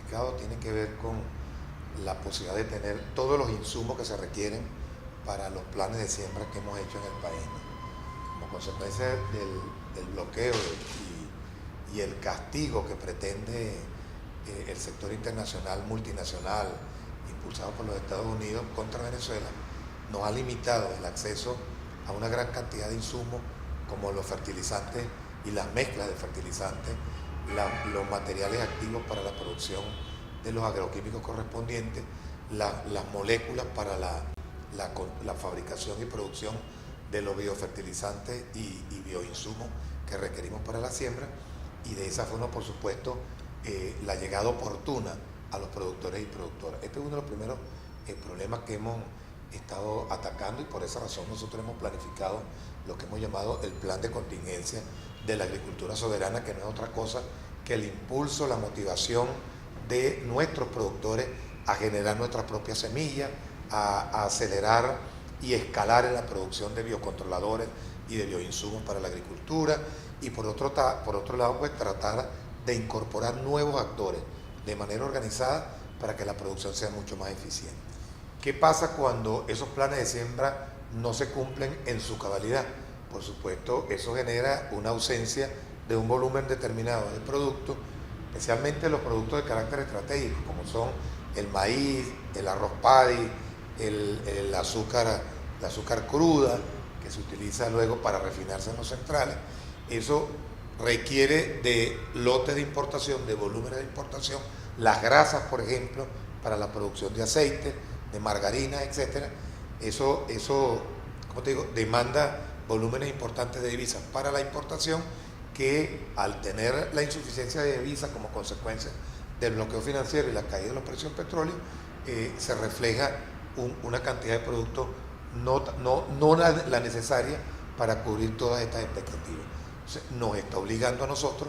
planificado tiene que ver con la posibilidad de tener todos los insumos que se requieren para los planes de siembra que hemos hecho en el país, ¿no? Como consecuencia del bloqueo y el castigo que pretende el sector internacional, multinacional, impulsado por los Estados Unidos contra Venezuela, nos ha limitado el acceso a una gran cantidad de insumos como los fertilizantes y las mezclas de fertilizantes, los materiales activos para la producción de los agroquímicos correspondientes, las moléculas para la fabricación y producción de los biofertilizantes y bioinsumos que requerimos para la siembra, y de esa forma, por supuesto, la llegada oportuna a los productores y productoras. Este es uno de los primeros problemas que hemos estado atacando, y por esa razón nosotros hemos planificado lo que hemos llamado el plan de contingencia de la agricultura soberana, que no es otra cosa que el impulso, la motivación de nuestros productores a generar nuestras propias semillas, a acelerar y escalar en la producción de biocontroladores y de bioinsumos para la agricultura, y por otro lado, pues tratar de incorporar nuevos actores de manera organizada para que la producción sea mucho más eficiente. ¿Qué pasa cuando esos planes de siembra no se cumplen en su cabalidad? Por supuesto, eso genera una ausencia de un volumen determinado de productos, especialmente los productos de carácter estratégico, como son el maíz, el arroz paddy, el azúcar cruda, que se utiliza luego para refinarse en los centrales. Eso requiere de lotes de importación, de volúmenes de importación, las grasas, por ejemplo, para la producción de aceite, de margarina, etcétera. Eso, como te digo, demanda volúmenes importantes de divisas para la importación, que al tener la insuficiencia de divisas como consecuencia del bloqueo financiero y la caída de los precios del petróleo, se refleja una cantidad de productos no la necesaria para cubrir todas estas expectativas. Entonces, nos está obligando a nosotros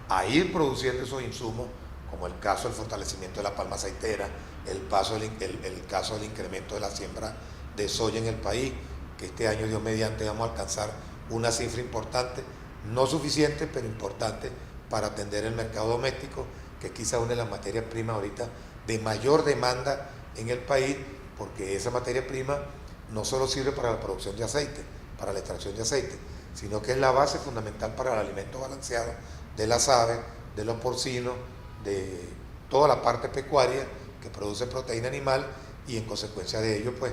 a ir produciendo esos insumos, como el caso del fortalecimiento de la palma aceitera, el caso del incremento de la siembra de soya en el país, que este año, Dios mediante, vamos a alcanzar una cifra importante, no suficiente, pero importante para atender el mercado doméstico, que es quizá una de las materias primas ahorita de mayor demanda en el país, porque esa materia prima no solo sirve para la producción de aceite, para la extracción de aceite, sino que es la base fundamental para el alimento balanceado de las aves, de los porcinos, de toda la parte pecuaria que produce proteína animal, y en consecuencia de ello, pues,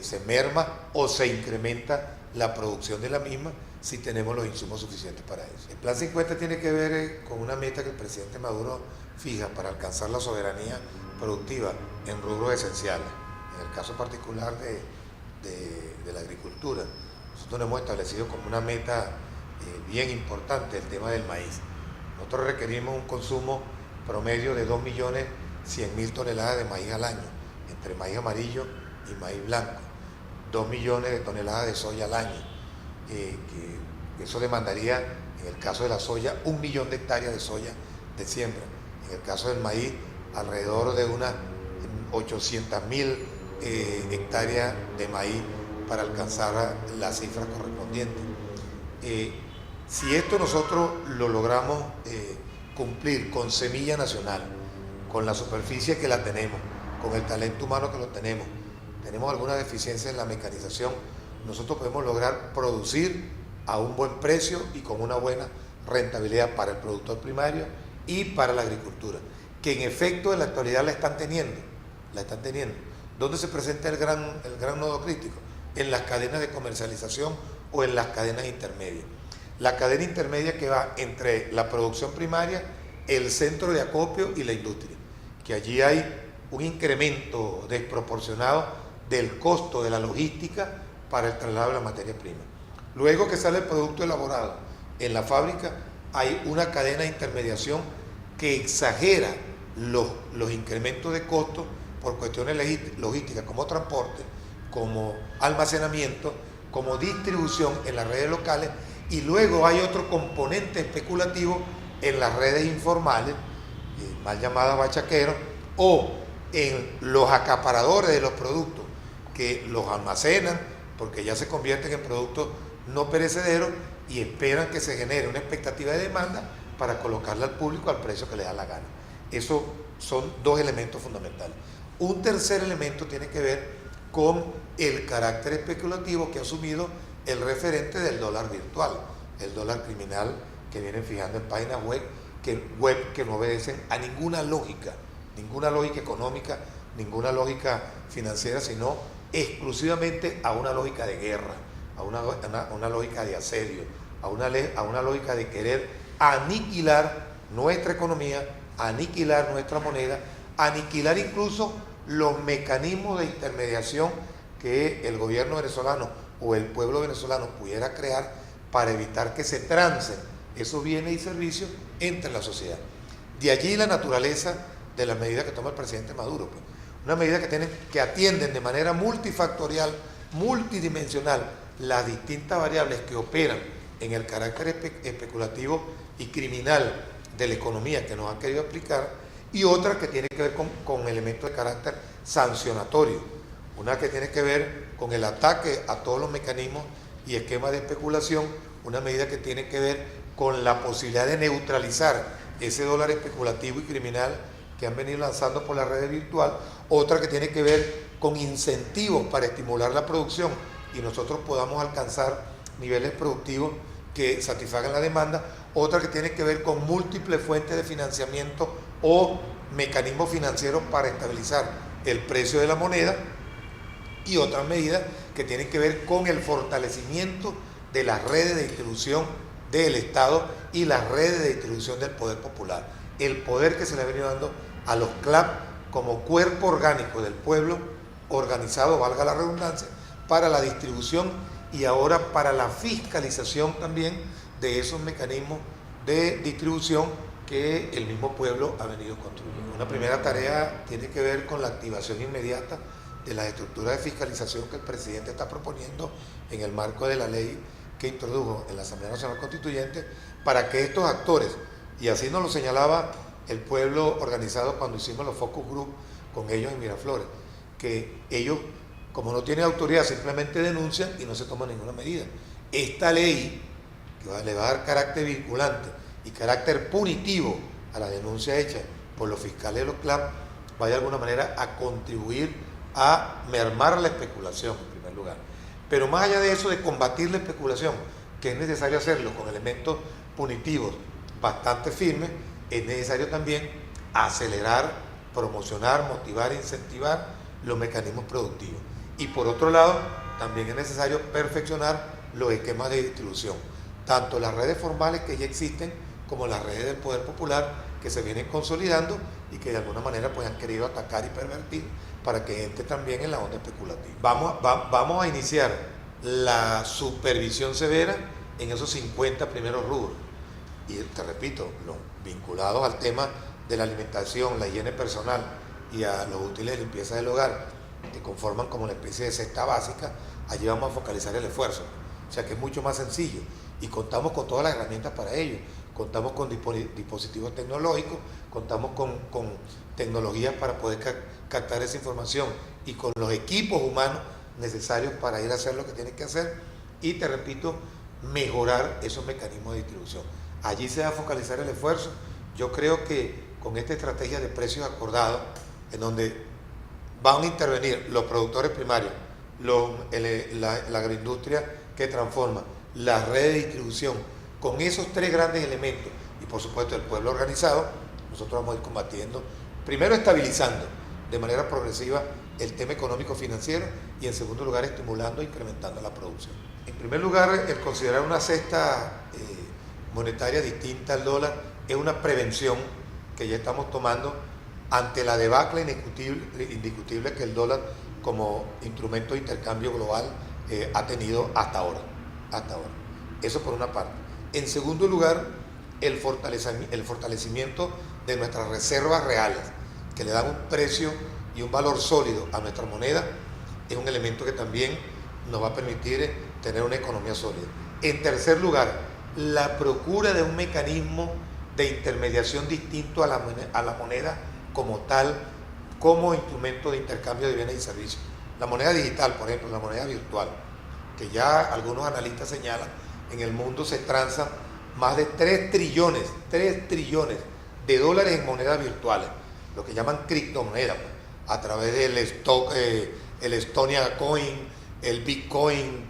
se merma o se incrementa la producción de la misma si tenemos los insumos suficientes para eso. El Plan 50 tiene que ver con una meta que el presidente Maduro fija para alcanzar la soberanía productiva en rubros esenciales. En el caso particular de la agricultura, nosotros nos hemos establecido como una meta bien importante el tema del maíz. Nosotros requerimos un consumo promedio de 2.100.000 toneladas de maíz al año, entre maíz amarillo y maíz blanco, 2 millones de toneladas de soya al año, que eso demandaría, en el caso de la soya, 1 millón de hectáreas de soya de siembra. En el caso del maíz, alrededor de unas 800.000 hectáreas de maíz para alcanzar las cifras correspondientes. Si esto nosotros lo logramos cumplir con semilla nacional, con la superficie que la tenemos, con el talento humano que lo tenemos alguna deficiencia en la mecanización, nosotros podemos lograr producir a un buen precio y con una buena rentabilidad para el productor primario y para la agricultura, que en efecto en la actualidad la están teniendo. ¿Dónde se presenta el gran nodo crítico? En las cadenas de comercialización o en las cadenas intermedias. La cadena intermedia que va entre la producción primaria, el centro de acopio y la industria, que allí hay un incremento desproporcionado del costo de la logística para el traslado de la materia prima. Luego que sale el producto elaborado en la fábrica, hay una cadena de intermediación que exagera los incrementos de costos por cuestiones logísticas, como transporte, como almacenamiento, como distribución en las redes locales, y luego hay otro componente especulativo en las redes informales, mal llamadas bachaqueros, o en los acaparadores de los productos, que los almacenan porque ya se convierten en productos no perecederos y esperan que se genere una expectativa de demanda para colocarla al público al precio que le da la gana. Esos son dos elementos fundamentales. Un tercer elemento tiene que ver con el carácter especulativo que ha asumido el referente del dólar virtual, el dólar criminal que vienen fijando en páginas web que no obedecen a ninguna lógica económica, ninguna lógica financiera, sino exclusivamente a una lógica de guerra, a una lógica de asedio, a una lógica de querer aniquilar nuestra economía, aniquilar nuestra moneda, aniquilar incluso los mecanismos de intermediación que el gobierno venezolano o el pueblo venezolano pudiera crear para evitar que se trancen esos bienes y servicios entre la sociedad. De allí la naturaleza de las medidas que toma el presidente Maduro, pues. Una medida que atienden de manera multifactorial, multidimensional, las distintas variables que operan en el carácter especulativo y criminal de la economía que nos han querido aplicar, y otra que tiene que ver con elementos de carácter sancionatorio, una que tiene que ver con el ataque a todos los mecanismos y esquemas de especulación, una medida que tiene que ver con la posibilidad de neutralizar ese dólar especulativo y criminal que han venido lanzando por la red virtual, otra que tiene que ver con incentivos para estimular la producción y nosotros podamos alcanzar niveles productivos que satisfagan la demanda, otra que tiene que ver con múltiples fuentes de financiamiento o mecanismos financieros para estabilizar el precio de la moneda, y otras medidas que tienen que ver con el fortalecimiento de las redes de distribución del Estado y las redes de distribución del poder popular, el poder que se le ha venido dando a los CLAP como cuerpo orgánico del pueblo organizado, valga la redundancia, para la distribución y ahora para la fiscalización también de esos mecanismos de distribución que el mismo pueblo ha venido construyendo. Una primera tarea tiene que ver con la activación inmediata de las estructuras de fiscalización que el presidente está proponiendo en el marco de la ley que introdujo en la Asamblea Nacional Constituyente, para que estos actores, y así nos lo señalaba el pueblo organizado cuando hicimos los focus group con ellos en Miraflores, que ellos, como no tienen autoridad, simplemente denuncian y no se toma ninguna medida. Esta ley, que le va a dar carácter vinculante y carácter punitivo a la denuncia hecha por los fiscales de los CLAP, va de alguna manera a contribuir a mermar la especulación en primer lugar. Pero más allá de eso, de combatir la especulación, que es necesario hacerlo con elementos punitivos bastante firmes, es necesario también acelerar, promocionar, motivar e incentivar los mecanismos productivos. Y por otro lado, también es necesario perfeccionar los esquemas de distribución, tanto las redes formales que ya existen como las redes del poder popular que se vienen consolidando y que de alguna manera pues han querido atacar y pervertir para que entre también en la onda especulativa. Vamos a iniciar la supervisión severa en esos 50 primeros rubros. Y te repito, los vinculados al tema de la alimentación, la higiene personal y a los útiles de limpieza del hogar, que conforman como una especie de cesta básica, allí vamos a focalizar el esfuerzo. O sea que es mucho más sencillo y contamos con todas las herramientas para ello. Contamos con dispositivos tecnológicos, contamos con tecnologías para poder captar esa información y con los equipos humanos necesarios para ir a hacer lo que tienen que hacer y, te repito, mejorar esos mecanismos de distribución. Allí se va a focalizar el esfuerzo. Yo creo que con esta estrategia de precios acordados, en donde van a intervenir los productores primarios, la agroindustria que transforma, la red de distribución, con esos tres grandes elementos y por supuesto el pueblo organizado, nosotros vamos a ir combatiendo, primero estabilizando de manera progresiva el tema económico financiero y en segundo lugar estimulando e incrementando la producción. En primer lugar, el considerar una cesta monetaria distinta al dólar es una prevención que ya estamos tomando ante la debacle indiscutible que el dólar como instrumento de intercambio global ha tenido hasta ahora. Eso por una parte. En segundo lugar, el fortalecimiento de nuestras reservas reales, que le dan un precio y un valor sólido a nuestra moneda, es un elemento que también nos va a permitir tener una economía sólida. En tercer lugar, la procura de un mecanismo de intermediación distinto a la moneda como tal, como instrumento de intercambio de bienes y servicios. La moneda digital, por ejemplo, la moneda virtual, que ya algunos analistas señalan, en el mundo se transan más de 3 trillones de dólares en monedas virtuales, lo que llaman criptomonedas, pues, a través del stock, el Estonia Coin, el Bitcoin,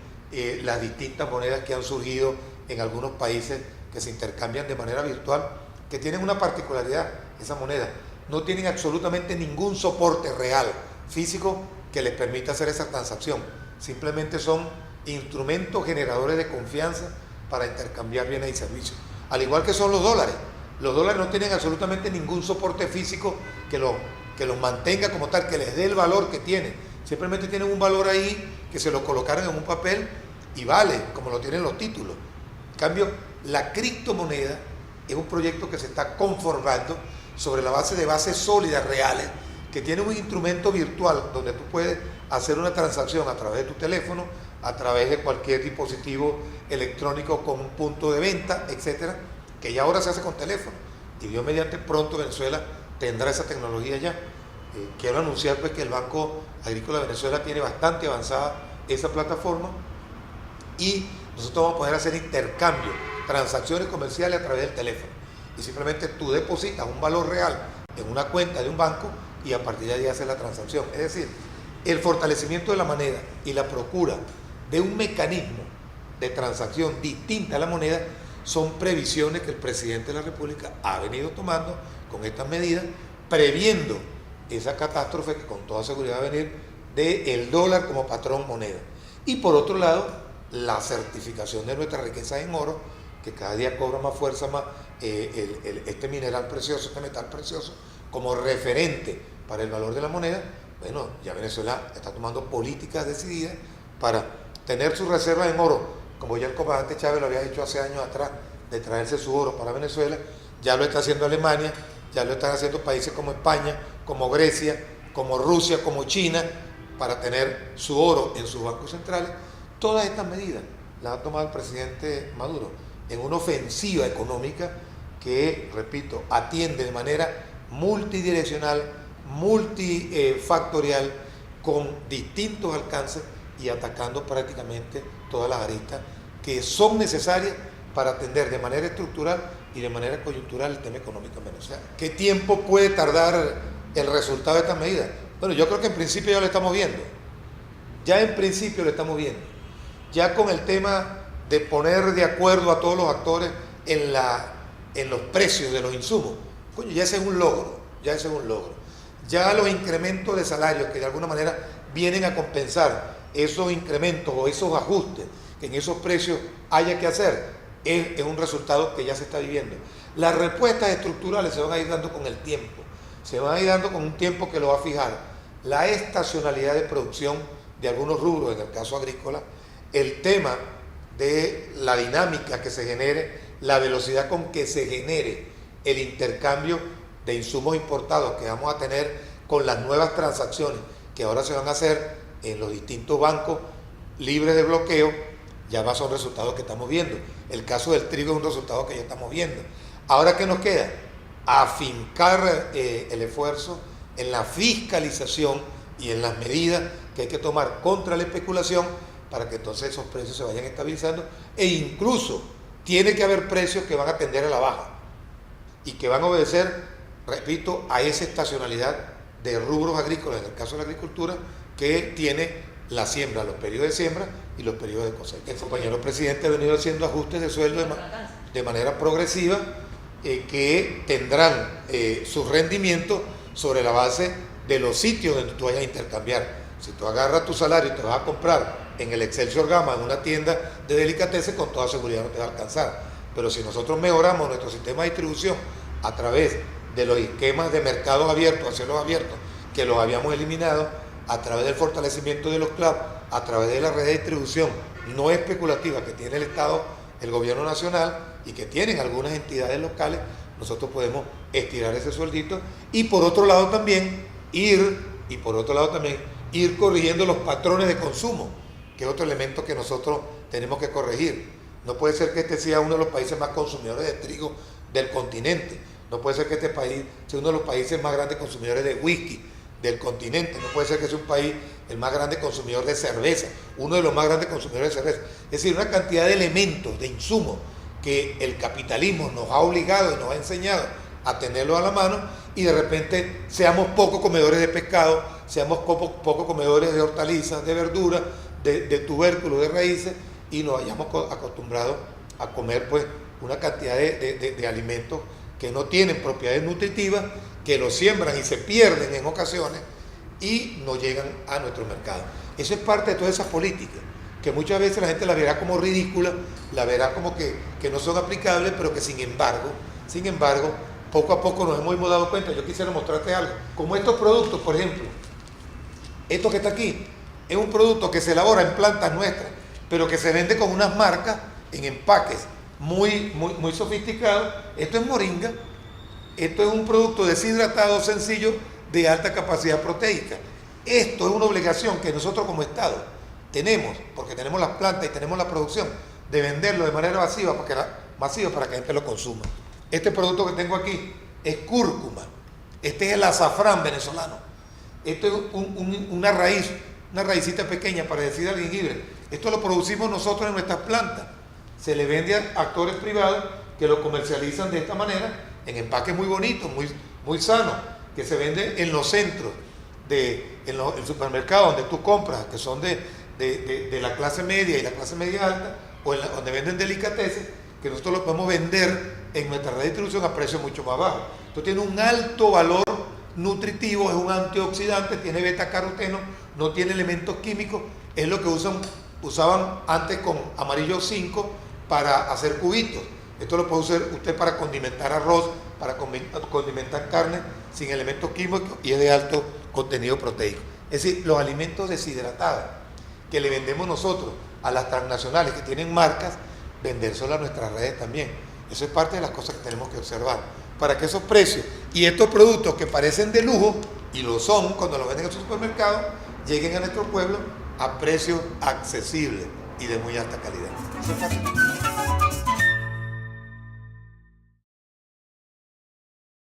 las distintas monedas que han surgido en algunos países que se intercambian de manera virtual, que tienen una particularidad, esa moneda, no tienen absolutamente ningún soporte real, físico, que les permita hacer esa transacción. Simplemente son instrumentos generadores de confianza para intercambiar bienes y servicios. Al igual que son los dólares. Los dólares no tienen absolutamente ningún soporte físico que los mantenga como tal, que les dé el valor que tienen. Simplemente tienen un valor ahí que se lo colocaron en un papel y vale, como lo tienen los títulos. En cambio, la criptomoneda es un proyecto que se está conformando sobre la base de bases sólidas, reales, que tiene un instrumento virtual donde tú puedes hacer una transacción a través de tu teléfono, a través de cualquier dispositivo electrónico con un punto de venta, etcétera, que ya ahora se hace con teléfono. Y Dios mediante, pronto Venezuela tendrá esa tecnología ya. Quiero anunciar pues que el Banco Agrícola de Venezuela tiene bastante avanzada esa plataforma y nosotros vamos a poder hacer intercambios, transacciones comerciales a través del teléfono. Y simplemente tú depositas un valor real en una cuenta de un banco y a partir de ahí haces la transacción. Es decir, el fortalecimiento de la moneda y la procura de un mecanismo de transacción distinta a la moneda son previsiones que el presidente de la República ha venido tomando con estas medidas, previendo esa catástrofe que con toda seguridad va a venir del dólar como patrón moneda. Y por otro lado, la certificación de nuestra riqueza en oro, que cada día cobra más fuerza, más este mineral precioso, este metal precioso, como referente para el valor de la moneda. Bueno, ya Venezuela está tomando políticas decididas para tener sus reservas en oro, como ya el comandante Chávez lo había hecho hace años atrás, de traerse su oro para Venezuela. Ya lo está haciendo Alemania, ya lo están haciendo países como España, como Grecia, como Rusia, como China, para tener su oro en sus bancos centrales. Todas estas medidas las ha tomado el presidente Maduro en una ofensiva económica que, repito, atiende de manera multidireccional, multifactorial, con distintos alcances y atacando prácticamente todas las aristas que son necesarias para atender de manera estructural y de manera coyuntural el tema económico en Venezuela. ¿Qué tiempo puede tardar el resultado de estas medidas? Bueno, yo creo que en principio ya lo estamos viendo. Ya en principio lo estamos viendo. Ya con el tema de poner de acuerdo a todos los actores en los precios de los insumos. Coño, ya ese es un logro, ya ese es un logro. Ya los incrementos de salarios que de alguna manera vienen a compensar esos incrementos o esos ajustes que en esos precios haya que hacer, es un resultado que ya se está viviendo. Las respuestas estructurales se van a ir dando con el tiempo, se van a ir dando con un tiempo que lo va a fijar la estacionalidad de producción de algunos rubros, en el caso agrícola, el tema de la dinámica que se genere, la velocidad con que se genere el intercambio de insumos importados que vamos a tener con las nuevas transacciones que ahora se van a hacer en los distintos bancos libres de bloqueo. Ya más son resultados que estamos viendo. El caso del trigo es un resultado que ya estamos viendo. Ahora, ¿qué nos queda? Afincar el esfuerzo en la fiscalización y en las medidas que hay que tomar contra la especulación para que entonces esos precios se vayan estabilizando, e incluso tiene que haber precios que van a tender a la baja y que van a obedecer, repito, a esa estacionalidad de rubros agrícolas, en el caso de la agricultura, que tiene la siembra, los periodos de siembra y los periodos de cosecha. El compañero presidente ha venido haciendo ajustes de sueldo de manera progresiva que tendrán su rendimiento sobre la base de los sitios donde tú vayas a intercambiar. Si tú agarras tu salario y te vas a comprar en el Excelsior Gama, en una tienda de delicatessen, con toda seguridad no te va a alcanzar. Pero si nosotros mejoramos nuestro sistema de distribución a través de los esquemas de mercados abiertos, a cielos abiertos, que los habíamos eliminado, a través del fortalecimiento de los CLAP, a través de la red de distribución no especulativa que tiene el Estado, el gobierno nacional y que tienen algunas entidades locales, nosotros podemos estirar ese sueldito y por otro lado también ir corrigiendo los patrones de consumo, que es otro elemento que nosotros tenemos que corregir. No puede ser que este sea uno de los países más consumidores de trigo del continente. No puede ser que este país sea uno de los países más grandes consumidores de whisky del continente. No puede ser que sea un país el más grande consumidor de cerveza, uno de los más grandes consumidores de cerveza. Es decir, una cantidad de elementos, de insumos que el capitalismo nos ha obligado y nos ha enseñado a tenerlo a la mano y de repente seamos poco comedores de pescado, seamos poco comedores de hortalizas, de verduras, de tubérculos, de raíces, y nos hayamos acostumbrado a comer pues una cantidad de alimentos que no tienen propiedades nutritivas, que los siembran y se pierden en ocasiones y no llegan a nuestro mercado. Eso es parte de todas esas políticas, que muchas veces la gente la verá como ridícula, la verá como que no son aplicables, pero que sin embargo, poco a poco nos hemos dado cuenta. Yo quisiera mostrarte algo, como estos productos, por ejemplo, esto que está aquí, es un producto que se elabora en plantas nuestras, pero que se vende con unas marcas en empaques muy sofisticados. Esto es moringa, esto es un producto deshidratado sencillo de alta capacidad proteica. Esto es una obligación que nosotros como Estado tenemos, porque tenemos las plantas y tenemos la producción, de venderlo de manera masiva para que la gente lo consuma. Este producto que tengo aquí es cúrcuma, este es el azafrán venezolano, esto es una raicita pequeña parecida al jengibre. Esto lo producimos nosotros en nuestras plantas, se le vende a actores privados que lo comercializan de esta manera, en empaques muy bonitos, muy sanos, que se vende en los centros, en el supermercado donde tú compras, que son de la clase media y la clase media alta, o donde venden delicatessen, que nosotros lo podemos vender en nuestra red de distribución a precios mucho más bajos. Esto tiene un alto valor nutritivo, es un antioxidante, tiene betacaroteno, no tiene elementos químicos, es lo que usaban antes con amarillo 5 para hacer cubitos. Esto lo puede usar usted para condimentar arroz, para condimentar carne sin elementos químicos y es de alto contenido proteico. Es decir, los alimentos deshidratados que le vendemos nosotros a las transnacionales que tienen marcas, vendérselo a nuestras redes también. Eso es parte de las cosas que tenemos que observar, para que esos precios y estos productos que parecen de lujo, y lo son cuando los venden en el supermercado, lleguen a nuestro pueblo a precios accesibles y de muy alta calidad. Eso es fácil.